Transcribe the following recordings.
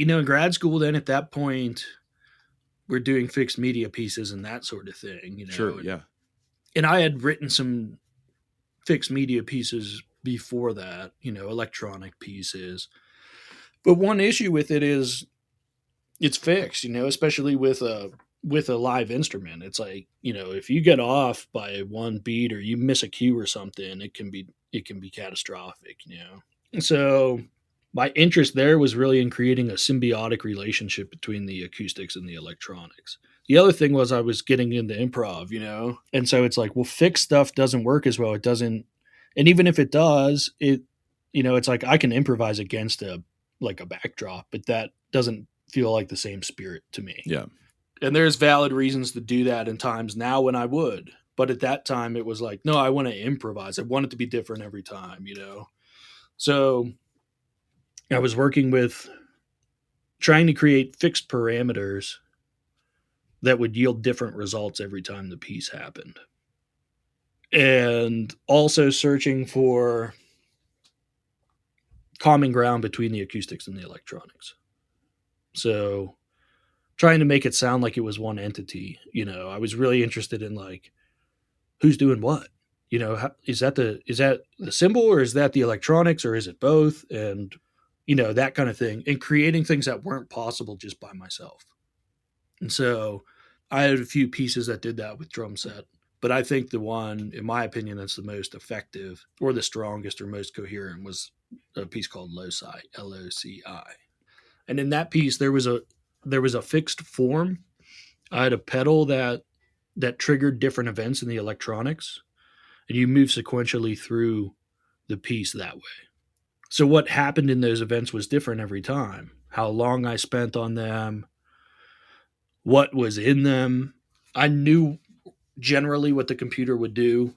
In grad school, then at that point, we're doing fixed media pieces and that sort of thing, Sure, and yeah. and I had written some fixed media pieces before that, electronic pieces. But one issue with it is it's fixed, especially with a live instrument. It's like, if you get off by one beat or you miss a cue or something, it can be catastrophic. So my interest there was really in creating a symbiotic relationship between the acoustics and the electronics. The other thing was I was getting into improv. And so it's like, well, fixed stuff doesn't work as well. It doesn't, and even if it does, it's like I can improvise against a backdrop, but that doesn't feel like the same spirit to me. Yeah. And there's valid reasons to do that in times now when I would. But at that time, it was like, no, I want to improvise. I want it to be different every time. So I was working with trying to create fixed parameters that would yield different results every time the piece happened. And also searching for common ground between the acoustics and the electronics. So trying to make it sound like it was one entity. I was really interested in like who's doing what. Is that the symbol or is that the electronics or is it both? And that kind of thing, and creating things that weren't possible just by myself. And so I had a few pieces that did that with drum set, but I think the one, in my opinion, that's the most effective or the strongest or most coherent was a piece called Loci, Loci. And in that piece, there was a fixed form. I had a pedal that triggered different events in the electronics, and you move sequentially through the piece that way. So what happened in those events was different every time. How long I spent on them, what was in them. I knew generally what the computer would do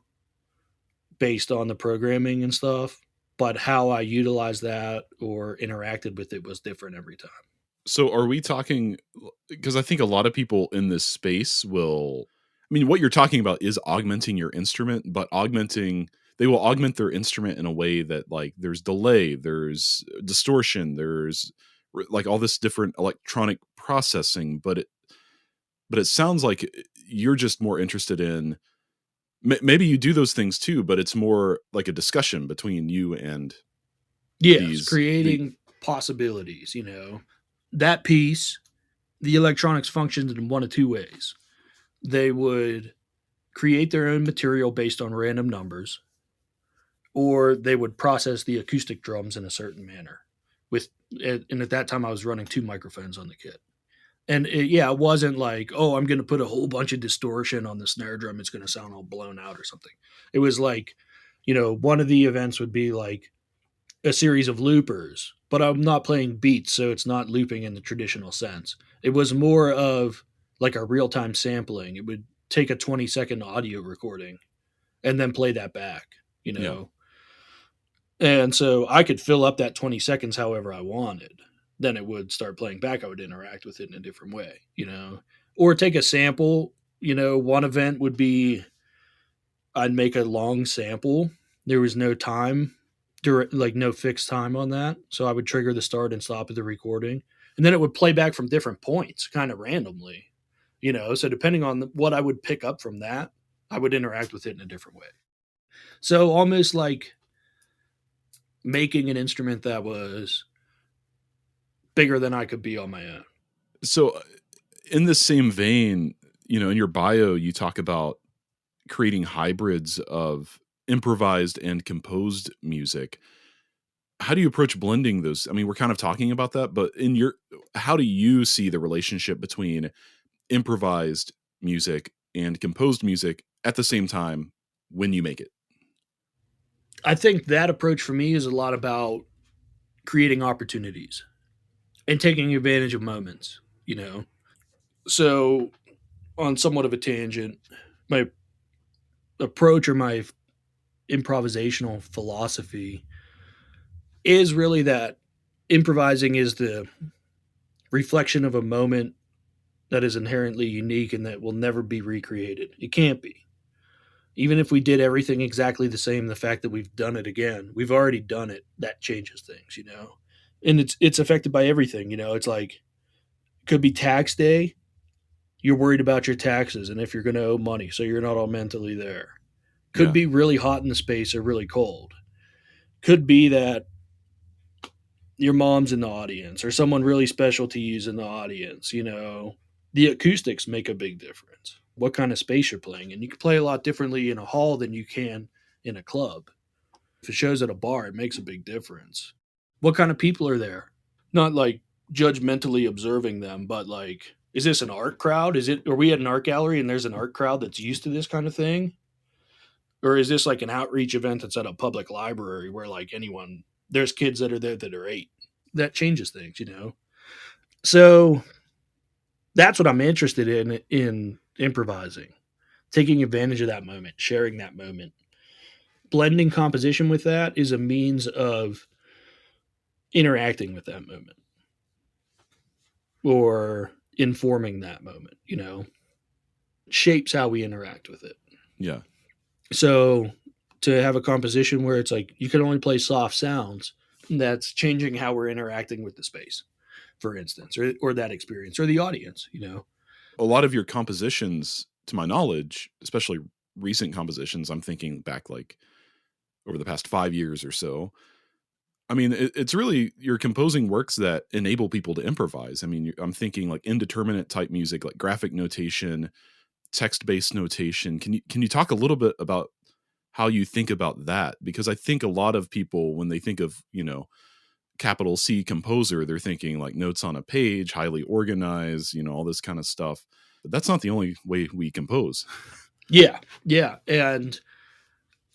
based on the programming and stuff, but how I utilized that or interacted with it was different every time. So are we talking, because I think a lot of people in this space will, I mean, what you're talking about is augmenting your instrument, but they will augment their instrument in a way that like there's delay, there's distortion, there's like all this different electronic processing, but it sounds like you're just more interested in, maybe you do those things too, but it's more like a discussion between you and Yes, these the creating possibilities. That piece, the electronics functioned in one of two ways. They would create their own material based on random numbers, or they would process the acoustic drums in a certain manner. And at that time, I was running two microphones on the kit. And it wasn't like, oh, I'm going to put a whole bunch of distortion on the snare drum. It's going to sound all blown out or something. It was like, one of the events would be like a series of loopers, but I'm not playing beats, so it's not looping in the traditional sense. It was more of like a real time sampling. It would take a 20-second audio recording and then play that back, you yeah. know. And so I could fill up that 20 seconds however I wanted. Then it would start playing back. I would interact with it in a different way. Or take a sample. One event would be I'd make a long sample. There was no time, like no fixed time on that. So I would trigger the start and stop of the recording. And then it would play back from different points kind of randomly. So depending on what I would pick up from that, I would interact with it in a different way. So almost like making an instrument that was bigger than I could be on my own. So in the same vein, in your bio, you talk about creating hybrids of improvised and composed music. How do you approach blending those? I mean, we're kind of talking about that, but how do you see the relationship between improvised music and composed music at the same time when you make it? I think that approach for me is a lot about creating opportunities and taking advantage of moments. So, on somewhat of a tangent, my approach or my improvisational philosophy is really that improvising is the reflection of a moment that is inherently unique and that will never be recreated. It can't be. Even if we did everything exactly the same, the fact that we've done it again, we've already done it, that changes things. And it's affected by everything. It's like, could be tax day. You're worried about your taxes and if you're going to owe money, so you're not all mentally there. Could Yeah. be really hot in the space or really cold. Could be that your mom's in the audience or someone really special to you's in the audience. The acoustics make a big difference. What kind of space you're playing, and you can play a lot differently in a hall than you can in a club. If it shows at a bar, it makes a big difference. What kind of people are there? Not like judgmentally observing them, but like, is this an art crowd? Are we at an art gallery and there's an art crowd that's used to this kind of thing? Or is this like an outreach event that's at a public library where like there's kids that are there that are 8? That changes things. So that's what I'm interested in improvising, taking advantage of that moment, sharing that moment. Blending composition with that is a means of interacting with that moment or informing that moment, shapes how we interact with it. Yeah. So to have a composition where it's like you can only play soft sounds, that's changing how we're interacting with the space, for instance, or that experience or the audience. A lot of your compositions, to my knowledge, especially recent compositions, I'm thinking back like over the past 5 years or so. I mean, it's really, you're composing works that enable people to improvise. I mean, I'm thinking like indeterminate type music, like graphic notation, text-based notation. Can you talk a little bit about how you think about that? Because I think a lot of people, when they think of, capital C composer, they're thinking like notes on a page, highly organized, all this kind of stuff. But that's not the only way we compose. Yeah. And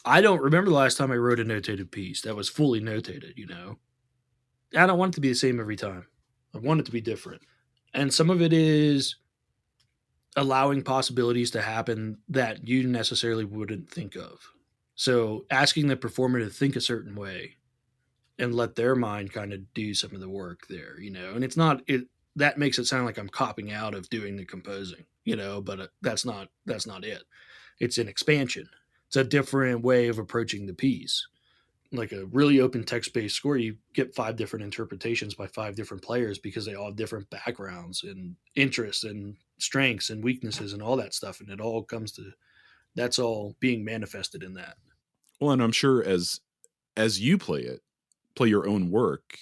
I don't remember the last time I wrote a notated piece that was fully notated. I don't want it to be the same every time. I want it to be different. And some of it is allowing possibilities to happen that you necessarily wouldn't think of. So asking the performer to think a certain way and let their mind kind of do some of the work there, and it's not it that makes it sound like I'm copping out of doing the composing, but that's not it. It's an expansion. It's a different way of approaching the piece. Like a really open text-based score, you get 5 different interpretations by 5 different players because they all have different backgrounds and interests and strengths and weaknesses and all that stuff, and it all comes to that's all being manifested in that. Well, and I'm sure as you play your own work,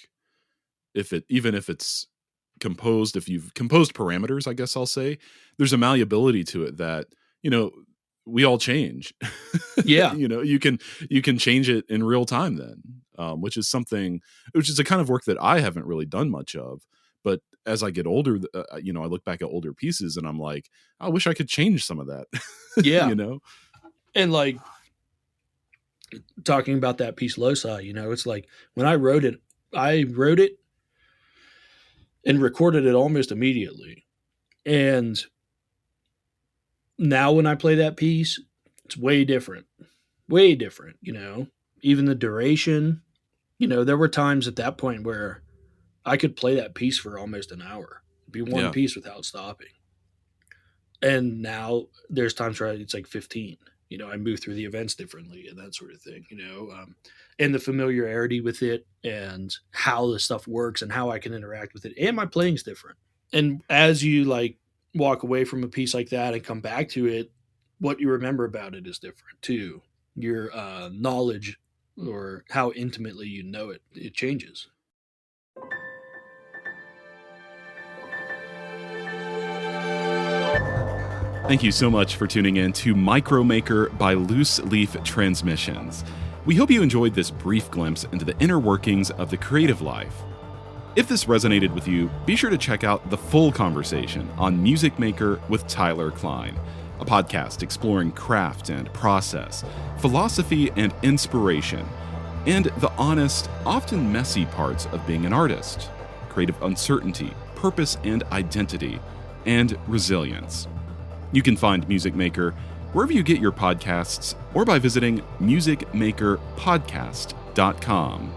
even if it's composed, if you've composed parameters, I guess I'll say, there's a malleability to it that, we all change. Yeah. You can change it in real time then, which is a kind of work that I haven't really done much of. But as I get older, I look back at older pieces and I'm like, I wish I could change some of that. Yeah. And like talking about that piece Loci, it's like when I wrote it and recorded it almost immediately. And now when I play that piece, it's way different. Way different, Even the duration, there were times at that point where I could play that piece for almost an hour. It'd be one piece without stopping. And now there's times where it's like 15. I move through the events differently and that sort of thing, and the familiarity with it and how the stuff works and how I can interact with it. And my playing's different. And as you like walk away from a piece like that and come back to it, what you remember about it is different too. Your knowledge or how intimately you know it, it changes. Thank you so much for tuning in to Micromaker by Loose Leaf Transmissions. We hope you enjoyed this brief glimpse into the inner workings of the creative life. If this resonated with you, be sure to check out the full conversation on Music Maker with Tyler Kline, a podcast exploring craft and process, philosophy and inspiration, and the honest, often messy parts of being an artist, creative uncertainty, purpose and identity, and resilience. You can find Music Maker wherever you get your podcasts or by visiting musicmakerpodcast.com.